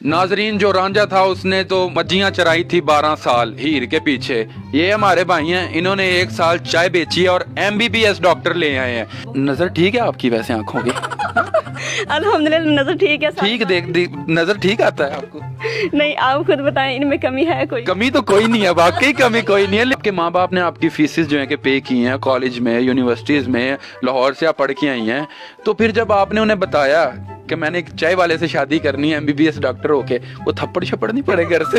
नाजरीन, जो रांझा था उसने तो मज्जियां चराई थी 12 साल हीर के पीछे। ये हमारे भाई हैं, इन्होंने 1 साल चाय बेची है और MBBS डॉक्टर ले आए हैं। नजर ठीक है आपकी वैसे आंखों की? अल्हम्दुलिल्लाह नजर ठीक है। ठीक नजर ठीक आता है आपको? नहीं, आप खुद बताएं, इनमें कमी है कोई? कमी तो कोई नहीं है, वाकई कमी कोई नहीं है। आपके माँ बाप ने आपकी फीसिस जो है कि पे की हैं कॉलेज में, यूनिवर्सिटीज में, लाहौर से आप पढ़ के आई हैं, तो फिर जब आपने उन्हें बताया कि मैंने एक चाय वाले से शादी करनी है MBBS डॉक्टर होके, वो थप्पड़ छप्पड़ नहीं पड़े घर से?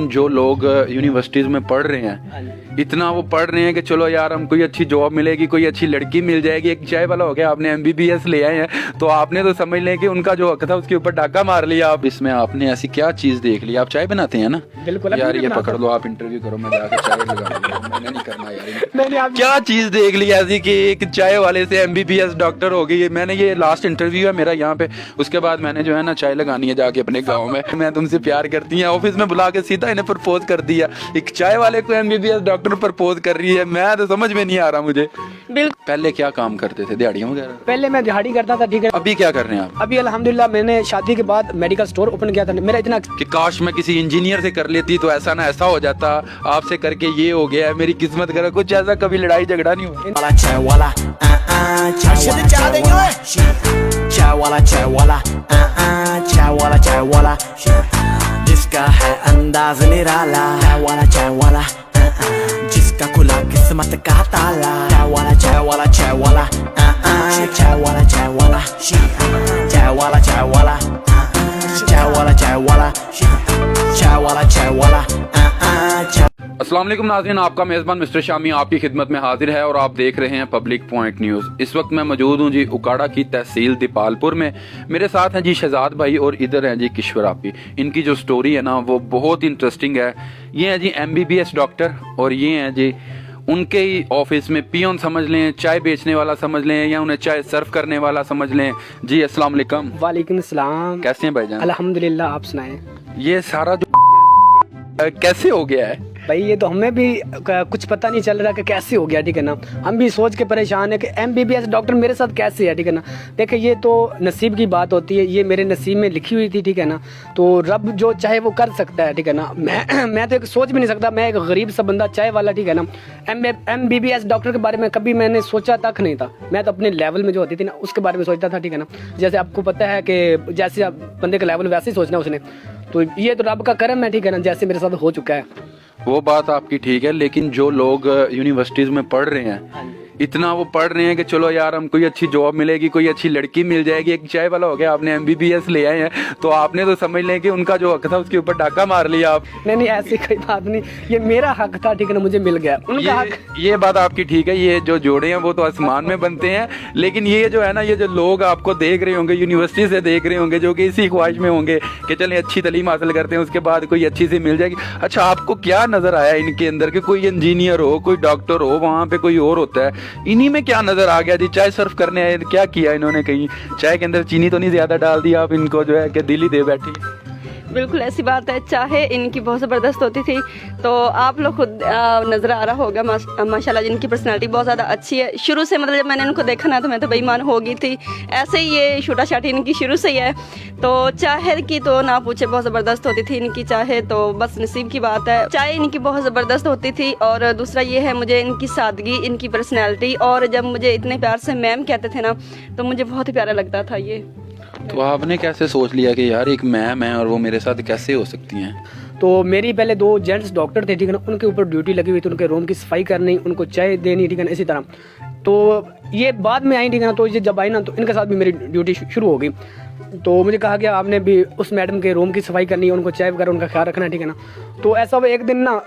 जो लोग यूनिवर्सिटीज में पढ़ रहे हैं, इतना वो पढ़ रहे हैं कि चलो यार हम कोई अच्छी जॉब मिलेगी, कोई अच्छी लड़की मिल जाएगी, एक चाय वाला हो गया, आपने MBBS ले आए हैं, तो आपने तो समझ लें कि उनका जो हक था उसके ऊपर डाका मार लिया। आप इसमें आपने ऐसी क्या चीज देख ली? आप चाय बनाते हैं ना? बिल्कुल यार ये पकड़ लो, आप इंटरव्यू करो, मैं जाकर चाय लगा। मैंने नहीं करना यार। क्या चीज देख ली ऐसी कि एक चाय वाले से MBBS डॉक्टर हो गई? मैंने ये लास्ट इंटरव्यू है मेरा यहाँ पे, उसके बाद मैंने जो है ना चाय लगानी है जाके अपने गाँव में। मैं तुमसे प्यार करती है, ऑफिस में बुला के सीधा इन्हें प्रपोज कर दिया। एक चाय वाले को MBBS डॉक्टर प्रपोज कर रही है, मैं तो समझ में नहीं आ रहा मुझे। बिल्कुल। पहले क्या काम करते थे, दिहाड़ियाँ वगैरह? पहले मैं दिहाड़ी करता था, ठीक है। अभी क्या कर रहे हैं आप? अभी अल्हम्दुलिल्लाह मैंने शादी के बाद मेडिकल स्टोर ओपन किया था। मेरा इतना कि काश मैं किसी इंजीनियर से कर लेती तो ऐसा ना ऐसा हो जाता, आपसे करके ये हो गया, मेरी किस्मत करा, कुछ ऐसा कभी लड़ाई झगड़ा नहीं हुआ? जिसका है अंदाज निराला, जिसका खुला किस्मत का ताला, चाय वाला चाय वाला चाय वाला चाय वाला चाय वाला चाय वाला चाय वाला चाय वाला चाय वाला चाय वाला चाय वाला। अस्सलाम वालेकुम नाज़रीन, आपका मेज़बान मिस्टर शामी आपकी खिदमत में हाजिर है और आप देख रहे हैं पब्लिक पॉइंट न्यूज़। इस वक्त मैं मौजूद हूं जी उकाड़ा की तहसील दीपालपुर में। मेरे साथ हैं जी शहजाद भाई और इधर हैं जी किश्वर आपी। इनकी जो स्टोरी है ना वो बहुत इंटरेस्टिंग है। ये हैं जी MBBS डॉक्टर और ये हैं जी उनके ही ऑफिस में पियोन समझ लें, चाय बेचने वाला समझ लें, या उन्हें चाय सर्व करने वाला समझ लें। जी अस्सलाम वालेकुम। वालेकुम सलाम। कैसे हैं भाईजान? अल्हम्दुलिल्लाह, आप सुनाएं। ये सारा जो कैसे हो गया है भाई ये तो हमें भी कुछ पता नहीं चल रहा कि कैसे हो गया, ठीक है ना। हम भी सोच के परेशान है कि MBBS डॉक्टर मेरे साथ कैसे है, ठीक है ना। देखिए ये तो नसीब की बात होती है, ये मेरे नसीब में लिखी हुई थी, ठीक है ना। तो रब जो चाहे वो कर सकता है, ठीक है ना। मैं तो एक सोच भी नहीं सकता, मैं एक गरीब सा बंदा चाय वाला, ठीक है ना। MBBS डॉक्टर के बारे में कभी मैंने सोचा तक नहीं था। मैं तो अपने लेवल में जो होती थी ना उसके बारे में सोचता था, ठीक है ना। जैसे आपको पता है कि जैसे बंदे का लेवल वैसे ही सोचना उसने, तो ये तो रब का करम है, ठीक है ना, जैसे मेरे साथ हो चुका है। वो बात आपकी ठीक है, लेकिन जो लोग यूनिवर्सिटीज में पढ़ रहे हैं, इतना वो पढ़ रहे हैं कि चलो यार हम कोई अच्छी जॉब मिलेगी, कोई अच्छी लड़की मिल जाएगी, एक चाय वाला हो गया, आपने MBBS ले आए हैं, तो आपने तो समझ लें कि उनका जो हक था उसके ऊपर डाका मार लिया आप। नहीं ऐसी कोई बात नहीं, ये मेरा हक था, ठीक है ना, मुझे मिल गया उनका हक। ये बात आपकी ठीक है। ये जो जोड़े हैं वो तो आसमान में बनते हैं, लेकिन ये जो है ना, ये जो लोग आपको देख रहे होंगे, यूनिवर्सिटी से देख रहे होंगे, जो कि इसी ख्वाहिश में होंगे कि चलें अच्छी तालीम हासिल करते हैं, उसके बाद कोई अच्छी सी मिल जाएगी। अच्छा, आपको क्या नजर आया इनके अंदर कि कोई इंजीनियर हो, कोई डॉक्टर हो, वहाँ पे कोई और होता है, इन्हीं में क्या नजर आ गया जी? चाय सर्व करने आए, क्या किया इन्होंने? कहीं चाय के अंदर चीनी तो नहीं ज्यादा डाल दिया आप इनको जो है कि दिल ही दे बैठी? बिल्कुल ऐसी बात है, चाहे इनकी बहुत ज़बरदस्त होती थी, तो आप लोग खुद नज़र आ रहा होगा माशाल्लाह जिनकी पर्सनालिटी बहुत ज़्यादा अच्छी है। शुरू से मतलब जब मैंने इनको देखा ना तो मैं तो बेईमान हो गई थी। ऐसे ही ये छोटा शाटी इनकी शुरू से ही है। तो चाहे की तो ना पूछे, बहुत ज़बरदस्त होती थी इनकी चाहे, तो बस नसीब की बात है। चाय इनकी बहुत ज़बरदस्त होती थी और दूसरा ये है मुझे इनकी सादगी, इनकी पर्सनैलिटी, और जब मुझे इतने प्यार से मैम कहते थे ना तो मुझे बहुत ही प्यारा लगता था ये। तो आपने कैसे सोच लिया कि यार एक मैम है और वो मेरे साथ कैसे हो सकती हैं? तो मेरी पहले 2 जेंट्स डॉक्टर थे, ठीक है ना, उनके ऊपर ड्यूटी लगी हुई थी, उनके रूम की सफाई करनी, उनको चाय देनी, ठीक है ना, इसी तरह। तो ये बाद में आई, ठीक है ना। तो ये जब आई ना तो इनके साथ भी मेरी ड्यूटी शुरू हो गई। तो मुझे कहा गया आपने भी उस मैडम के रूम की सफाई करनी है, उनको चाय वगैरह उनका ख्याल रखना है, ठीक है ना। तो ऐसा हुआ एक दिन ना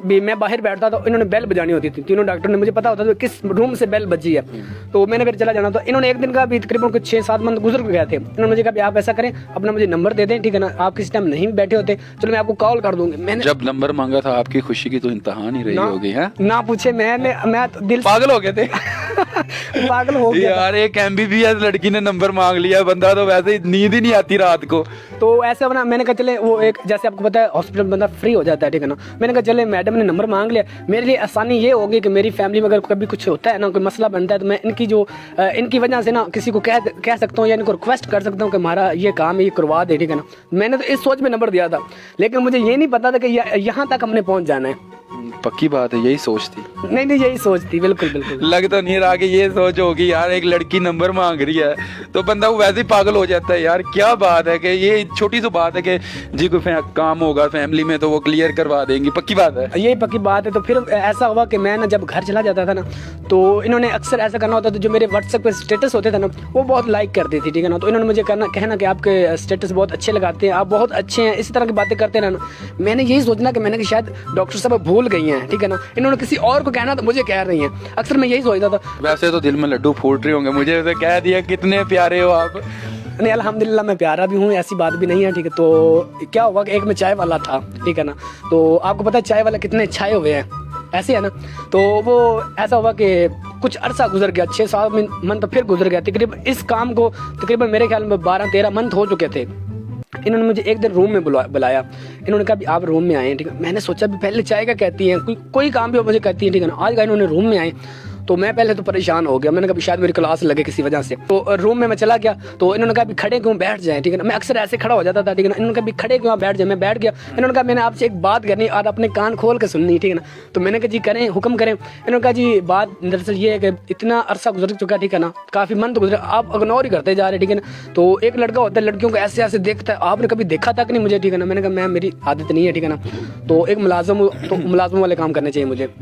भी मैं बाहर बैठता था, इन्होंने बेल बजानी होती थी, तीनों डॉक्टर ने, मुझे पता होता था किस रूम से बेल बजी है, तो मैंने फिर चला जाना। तो इन्होंने एक दिन का भी तकरीबन कुछ 6-7 मंथ गुजर गए थे। इन्होंने मुझे कहा आप ऐसा करें, अपना मुझे नंबर दे दें, ठीक है ना, आप किसी टाइम नहीं बैठे होते, चलो मैं आपको कॉल कर दूंगी। मैंने जब नंबर मांगा था आपकी खुशी की तो इंतहा नहीं रही होगी है ना पूछे, मैं तो दिल पागल हो गए थे। पागल हो गया यार, एक MBBS लड़की ने नंबर मांग लिया, बंदा तो वैसे ही नींद ही नहीं आती रात को। तो ऐसे बना, मैंने कहा चले वो एक, जैसे आपको पता है हॉस्पिटल बंदा फ्री हो जाता है, ठीक है ना। मैंने कहा चले मैडम ने नंबर मांग लिया, मेरे लिए आसानी ये होगी कि मेरी फैमिली में अगर कभी कुछ होता है ना, कोई मसला बनता है, तो मैं इनकी जो इनकी वजह से ना किसी को कह सकता हूँ या इनको रिक्वेस्ट कर सकता हूँ कि हमारा ये काम है, ये करवा दे, ठीक है ना। मैंने तो इस सोच में नंबर दिया था, लेकिन मुझे ये नहीं पता था कि यहाँ तक हमने पहुँच जाना है। पक्की बात है, यही सोच थी। नहीं यही सोच थी, बिल्कुल बिल्कुल। लग तो नहीं रहा कि ये सोच होगी यार, एक लड़की नंबर मांग रही है तो बंदा वो वैसे ही पागल हो जाता है यार। क्या बात है कि ये छोटी सी बात है कि जी कोई काम होगा फैमिली में तो वो क्लियर करवा देंगी, पक्की बात है, यही पक्की बात है। तो फिर ऐसा हुआ कि मैं ना जब घर चला जाता था ना, तो इन्होंने अक्सर ऐसा करना होता था, जो मेरे व्हाट्सएप पे स्टेटस होते थे ना, वो बहुत लाइक करती थी, ठीक है ना। तो इन्होंने मुझे कहना कि आपके स्टेटस बहुत अच्छे लगाते हैं, आप बहुत अच्छे हैं, इसी तरह की बातें करते रहना। मैंने यही सोचना कि मैंने कि शायद डॉक्टर साहब भूल गई हैं, ठीक है ना, इन्होंने किसी और को कहना तो मुझे कह रही हैं। अक्सर मैं यही सोचता था। वैसे तो दिल में लड्डू फूट रहे होंगे, मुझे वैसे कह दिया कितने प्यारे हो आप। नहीं अल्हम्दुलिल्लाह मैं प्यारा भी हूँ, ऐसी बात भी नहीं है, ठीक है। तो क्या हुआ कि एक में चाय वाला था, ठीक है ना, तो आपको पता है चाय वाला कितने छाए हुए हैं, ऐसे है ना। तो वो ऐसा हुआ कि कुछ अरसा गुजर गया, 6-7 मंथ फिर गुजर गया, तकरीबन इस काम को तकरीबन मेरे ख्याल में 12-13 मंथ हो चुके थे। इन्होंने मुझे एक दिन रूम में बुलाया, इन्होंने कहा आप रूम में आए, ठीक है। मैंने सोचा भी पहले चाय का कहती हैं, कोई काम भी हो मुझे कहती है, ठीक है ना। आज का इन्होंने रूम में आए तो मैं पहले तो परेशान हो गया, मैंने कहा शायद मेरी क्लास लगे किसी वजह से। तो रूम में मैं चला गया, तो इन्होंने कहा खड़े क्यों, बैठ जाए, ठीक है ना। मैं अक्सर ऐसे खड़ा हो जाता था, ठीक है ना। इन्होंने कहा खड़े क्यों, बैठ जाए, मैं बैठ गया। इन्होंने कहा मैंने आपसे एक बात करनी और अपने कान खोल के सुननी, ठीक है ना। तो मैंने कहा जी करें, हुक्म करें। इन्होंने कहा जी बात दरअसल ये है कि इतना अरसा गुजर चुका, ठीक है ना, काफ़ी मंथ गुजरे, आप इग्नोर ही करते जा रहे, ठीक है ना। तो एक लड़का होता है लड़कियों को ऐसे ऐसे देखता है, आपने कभी देखा तक नहीं मुझे, ठीक है ना। मैंने कहा मैं मेरी आदत नहीं है, ठीक है ना। तो एक मुलाजम वाले काम करने चाहिए मुझे।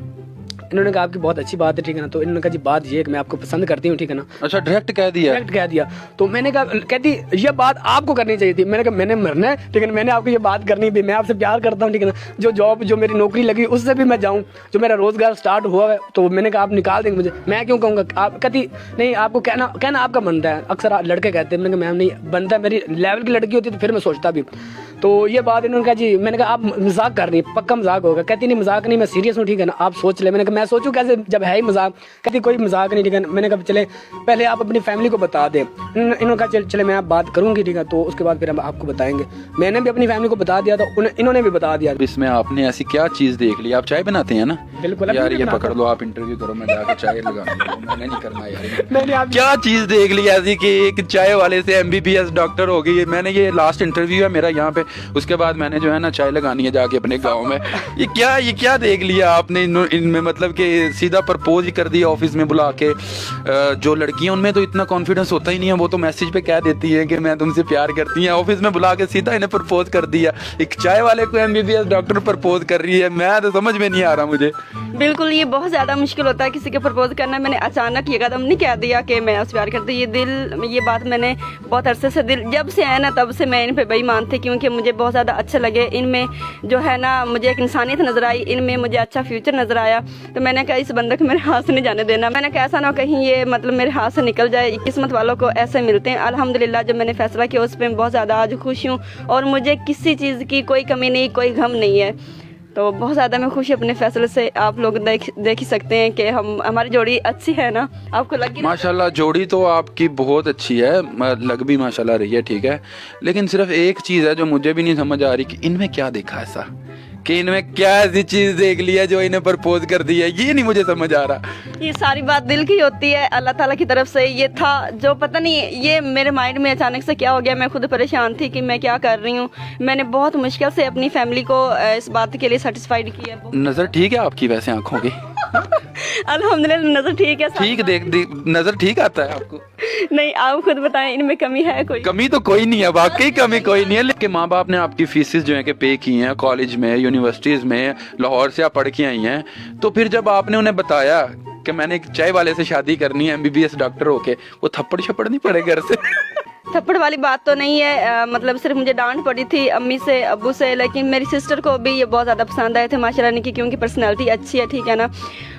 इन्होंने कहा आपकी बहुत अच्छी बात है, ठीक है ना। तो इन्होंने कहा जी बात ये है कि मैं आपको पसंद करती हूँ, ठीक है ना। अच्छा डायरेक्ट कह दिया? डायरेक्ट कह दिया। तो मैंने कहा, कहती ये बात आपको करनी चाहिए थी। मैंने कहा मैंने मरना है, ठीक है ना, मैंने आपको ये बात करनी भी, मैं आपसे प्यार करता हूँ, ठीक है ना। जो जॉब जो मेरी नौकरी लगी उससे भी मैं जाऊँ, जो मेरा रोजगार स्टार्ट हुआ है, तो मैंने कहा आप निकाल देंगे मुझे, मैं क्यों कहूँगा। आप कहती नहीं आपको कहना आपका बनता है, अक्सर लड़के कहते हैं। मैंने कहा मैम नहीं बनता है, मेरी लेवल की लड़की होती तो फिर मैं सोचता भी। तो ये बात इन्होंने कहा जी, मैंने कहा आप मजाक कर रही है, पक्का मजाक होगा। कहती नहीं मजाक नहीं, मैं सीरियस हूँ, ठीक है ना, आप सोच ले। मैंने कहा मैं सोचूं कैसे जब है ही मजाक। कहती कोई मजाक नहीं, ठीक है। मैंने कहा चले पहले आप अपनी फैमिली को बता दें। इन्होंने कहा चले मैं आप बात करूंगी, ठीक है, तो उसके बाद फिर हम आपको बताएंगे। मैंने भी अपनी फैमिली को बता दिया था, इन्होंने भी बता दिया। इसमें आपने ऐसी क्या चीज देख ली? आप चाय बनाते हैं ना? बिल्कुल यार ये पकड़ लो, आप इंटरव्यू करो, मैं जाकर चाय लगाऊंगा। मैंने नहीं करना यार। मैंने आप क्या चीज देख ली ऐसी कि एक चाय वाले से MBBS डॉक्टर हो गई? मैंने ये लास्ट इंटरव्यू है मेरा यहाँ पे, उसके बाद मैंने जो है ना चाय लगानी है जाके अपने गाँव में। ये क्या देख लिया आपने इनमें? मतलब कि सीधा प्रपोज ही कर दिया ऑफिस में बुला के। जो लड़कियां उनमें तो इतना कॉन्फिडेंस होता ही नहीं है, वो तो मैसेज पे कह देती है कि मैं तुमसे प्यार करती हूँ। ऑफिस में बुला के सीधा इन्हें प्रपोज कर दिया। एक चाय वाले को MBBS डॉक्टर प्रपोज कर रही है, मैं तो समझ में नहीं आ रहा मुझे। बिल्कुल ये बहुत ज़्यादा मुश्किल होता है किसी के प्रपोज करना। मैंने अचानक ये कदम नहीं कह दिया कि मैं आपसे प्यार करती। ये बात मैंने बहुत अरसे से जब से आया ना तब से मैं इन पे बेईमान थी, क्योंकि मुझे बहुत ज़्यादा अच्छे लगे। इनमें जो है ना मुझे एक इंसानियत नजर आई, इनमें मुझे अच्छा फ्यूचर नजर आया। तो मैंने कहा इस बंदे को मेरे हाथ से नहीं जाने देना। मैंने कहा ऐसा ना कहीं ये मतलब मेरे हाथ से निकल जाए। किस्मत वालों को ऐसे मिलते हैं। अल्हम्दुलिल्लाह जब मैंने फैसला किया उस पर मैं बहुत ज़्यादा आज खुश हूँ, और मुझे किसी चीज़ की कोई कमी नहीं, कोई गम नहीं है। तो बहुत ज़्यादा मैं खुश अपने फैसले से। आप लोग देख ही सकते हैं कि हमारी जोड़ी अच्छी है ना, आपको लगी? माशाल्लाह जोड़ी तो आपकी बहुत अच्छी है, लग भी माशाल्लाह रही है, ठीक है। लेकिन सिर्फ एक चीज़ है जो मुझे भी नहीं समझ आ रही कि इनमें क्या देखा ऐसा, कि इनमें क्या ऐसी चीज़ देख ली है जो इन्हें प्रपोज कर दी है, ये नहीं मुझे समझ आ रहा। ये सारी बात दिल की होती है, अल्लाह ताला की तरफ से ये था जो पता नहीं ये मेरे माइंड में अचानक से क्या हो गया। मैं खुद परेशान थी कि मैं क्या कर रही हूँ। मैंने बहुत मुश्किल से अपनी फैमिली को इस बात के लिए सेटिस्फाइड किया। नज़र ठीक है आपकी वैसे आंखों की? अल्हम्दुलिल्लाह नजर ठीक है। ठीक नज़र ठीक आता है आपको? नहीं आप खुद बताएं इनमें कमी है कोई? कमी तो कोई नहीं है, वाकई कमी कोई नहीं है। लेकिन माँ बाप ने आपकी फीसेस जो है कि पे की हैं कॉलेज में, यूनिवर्सिटीज़ में, लाहौर से आप पढ़ के आई हैं, तो फिर जब आपने उन्हें बताया कि मैंने एक चाय वाले से शादी करनी है MBBS डॉक्टर होके, वो थप्पड़ छप्पड़ नहीं पड़े घर से? थप्पड़ वाली बात तो नहीं है, मतलब सिर्फ मुझे डांट पड़ी थी अम्मी से अब्बू से। लेकिन मेरी सिस्टर को भी ये बहुत ज़्यादा पसंद आए थे माशाल्लाह इनकी, क्योंकि पर्सनालिटी अच्छी है, ठीक है ना।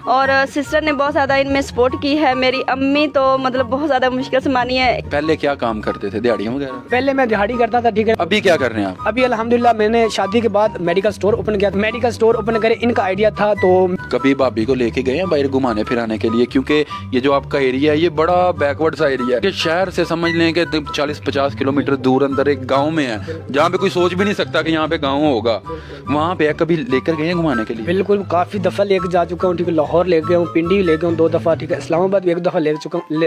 और सिस्टर ने बहुत ज़्यादा इनमें सपोर्ट की है। मेरी अम्मी तो मतलब बहुत ज़्यादा मुश्किल से मानी है। पहले क्या काम करते थे, दिहाड़ियाँ वगैरह? पहले मैं दिहाड़ी करता था, ठीक है। अभी क्या कर रहे हैं आप? अभी अल्हम्दुलिल्लाह मैंने शादी के बाद मेडिकल स्टोर ओपन किया। मेडिकल स्टोर ओपन करे इनका आइडिया था। तो कभी भाभी को लेके गए हैं बाहर घुमाने फिराने के लिए? क्योंकि ये जो आपका एरिया है ये बड़ा बैकवर्ड सा एरिया है कि शहर से समझ लें कि 40-50 किलोमीटर दूर अंदर एक गांव में है जहाँ पे कोई सोच भी नहीं सकता कि यहाँ पे गांव होगा। वहाँ पे कभी लेकर गए हैं घुमाने के लिए? बिल्कुल, काफ़ी दफ़ा लेके जा चुका हूँ, ठीक है। लाहौर ले गया हूँ, पिंडी ले गया हूँ 2 दफ़ा, ठीक है। इस्लामाबाद भी 1 दफ़ा ले चुका हूँ,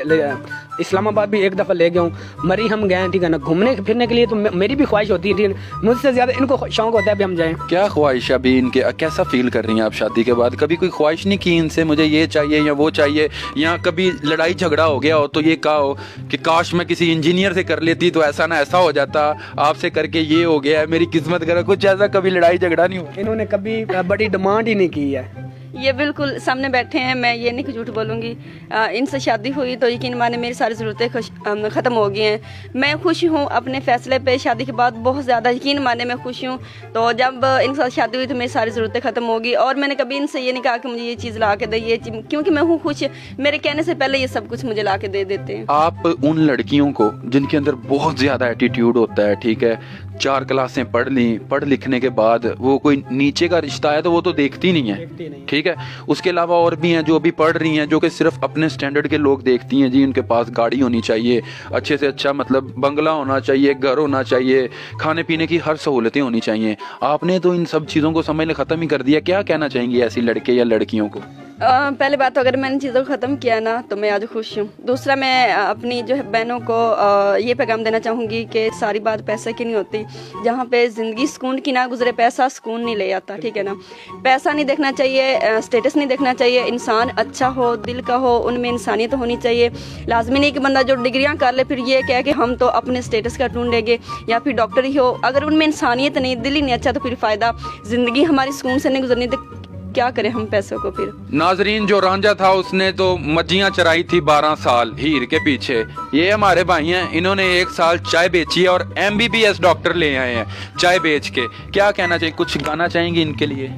इस्लामाबाद भी 1 दफ़ा ले गया हूँ। मरी हम गए हैं, ठीक है ना। घूमने फिरने के लिए तो मेरी भी ख्वाहिश होती है, ठीक है। मुझसे ज़्यादा इनको शौक होता है भी हम जाएँ। क्या ख्वाहिश अभी इनके, कैसा फील कर रही हैं आप शादी के बाद? कभी कोई ख्वाहिश नहीं की इनसे मुझे ये चाहिए या वो चाहिए, या कभी लड़ाई झगड़ा हो गया हो तो ये कहा हो कि काश मैं किसी इंजीनियर से कर लेती तो ऐसा ना ऐसा हो जाता, आपसे करके ये हो गया है, मेरी किस्मत करा, कुछ ऐसा कभी लड़ाई झगड़ा नहीं हो? इन्होंने कभी बड़ी डिमांड ही नहीं की है। ये बिल्कुल सामने बैठे हैं, मैं ये नहीं कि झूठ बोलूँगी। इनसे शादी हुई तो यकीन माने मेरी सारी ज़रूरतें ख़त्म हो गई हैं। मैं खुश हूँ अपने फ़ैसले पे, शादी के बाद बहुत ज़्यादा यकीन माने मैं खुश हूँ। तो जब इनके साथ शादी हुई तो मेरी सारी ज़रूरतें ख़त्म होगी। और मैंने कभी इनसे ये नहीं कहा कि मुझे ये चीज़ ला के दे, ये क्योंकि मैं हूँ खुश, मेरे कहने से पहले ये सब कुछ मुझे ला के दे देते हैं। आप उन लड़कियों को जिनके अंदर बहुत ज़्यादा एटीट्यूड होता है, ठीक है, 4 क्लासें पढ़ ली, पढ़ लिखने के बाद वो कोई नीचे का रिश्ता है तो वो तो देखती नहीं है, ठीक है। उसके अलावा और भी हैं जो अभी पढ़ रही हैं, जो कि सिर्फ अपने स्टैंडर्ड के लोग देखती हैं। जी उनके पास गाड़ी होनी चाहिए, अच्छे से अच्छा मतलब बंगला होना चाहिए, घर होना चाहिए, खाने पीने की हर सहूलतें होनी चाहिए। आपने तो इन सब चीज़ों को समझना ख़त्म ही कर दिया। क्या कहना चाहेंगी ऐसी लड़के या लड़कियों को? पहले बात तो अगर मैंने चीज़ों को ख़त्म किया ना तो मैं आज खुश हूँ। दूसरा, मैं अपनी जो है बहनों को ये पैगाम देना चाहूँगी कि सारी बात पैसे की नहीं होती। जहाँ पे ज़िंदगी सुकून की ना गुजरे, पैसा सुकून नहीं ले आता, ठीक है ना। पैसा नहीं देखना चाहिए, स्टेटस नहीं देखना चाहिए। इंसान अच्छा हो, दिल का हो, उनमें इंसानियत होनी चाहिए। लाजमी नहीं कि बंदा जो डिग्रियाँ कर ले फिर ये कह के हम तो अपने स्टेटस का ढूंढेंगे या फिर डॉक्टर ही हो। अगर उनमें इंसानियत नहीं, दिल ही नहीं अच्छा तो फिर फ़ायदा, ज़िंदगी हमारी सुकून से नहीं गुजरनी तो क्या करें हम पैसों को फिर। नाजरीन, जो रांझा था उसने तो मज्जियां चराई थी 12 साल हीर के पीछे। ये हमारे भाई हैं, इन्होंने 1 साल चाय बेची है और MBBS डॉक्टर ले आए हैं चाय बेच के। क्या कहना चाहिए, कुछ गाना चाहेंगे इनके लिए?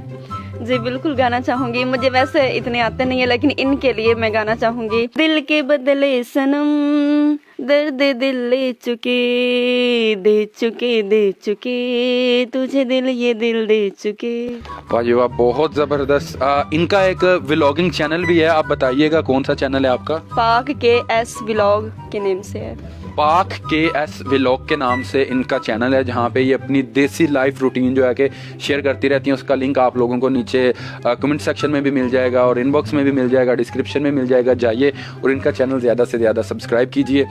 जी बिल्कुल गाना चाहूँगी। मुझे वैसे इतने आते नहीं है लेकिन इनके लिए मैं गाना चाहूँगी। दिल के बदले सनम दर्द दिल ले चुके, दे चुके तुझे दिल, ये दिल दे चुके। वाह वाह, बहुत ज़बरदस्त। इनका एक व्लॉगिंग चैनल भी है, आप बताइएगा कौन सा चैनल है आपका? पाक KS व्लॉग के नेम से है। पाक KS व्लॉग के नाम से इनका चैनल है, जहाँ पे ये अपनी देसी लाइफ रूटीन जो है कि शेयर करती रहती हैं। उसका लिंक आप लोगों को नीचे कमेंट सेक्शन में भी मिल जाएगा और इनबॉक्स में भी मिल जाएगा, डिस्क्रिप्शन में मिल जाएगा। जाइए और इनका चैनल ज़्यादा से ज़्यादा सब्सक्राइब कीजिए।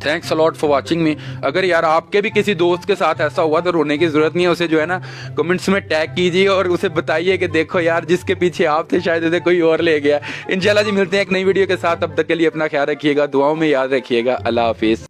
Thanks a lot for watching me. अगर यार आपके भी किसी दोस्त के साथ ऐसा हुआ तो रोने की ज़रूरत नहीं है, उसे जो है ना कमेंट्स में टैग कीजिए और उसे बताइए कि देखो यार जिसके पीछे आप थे शायद उसे कोई और ले गया। इंशाल्लाह जी मिलते हैं एक नई वीडियो के साथ, तब तक के लिए अपना ख्याल रखिएगा, दुआओं में याद रखिएगा। अल्लाह हाफिज़।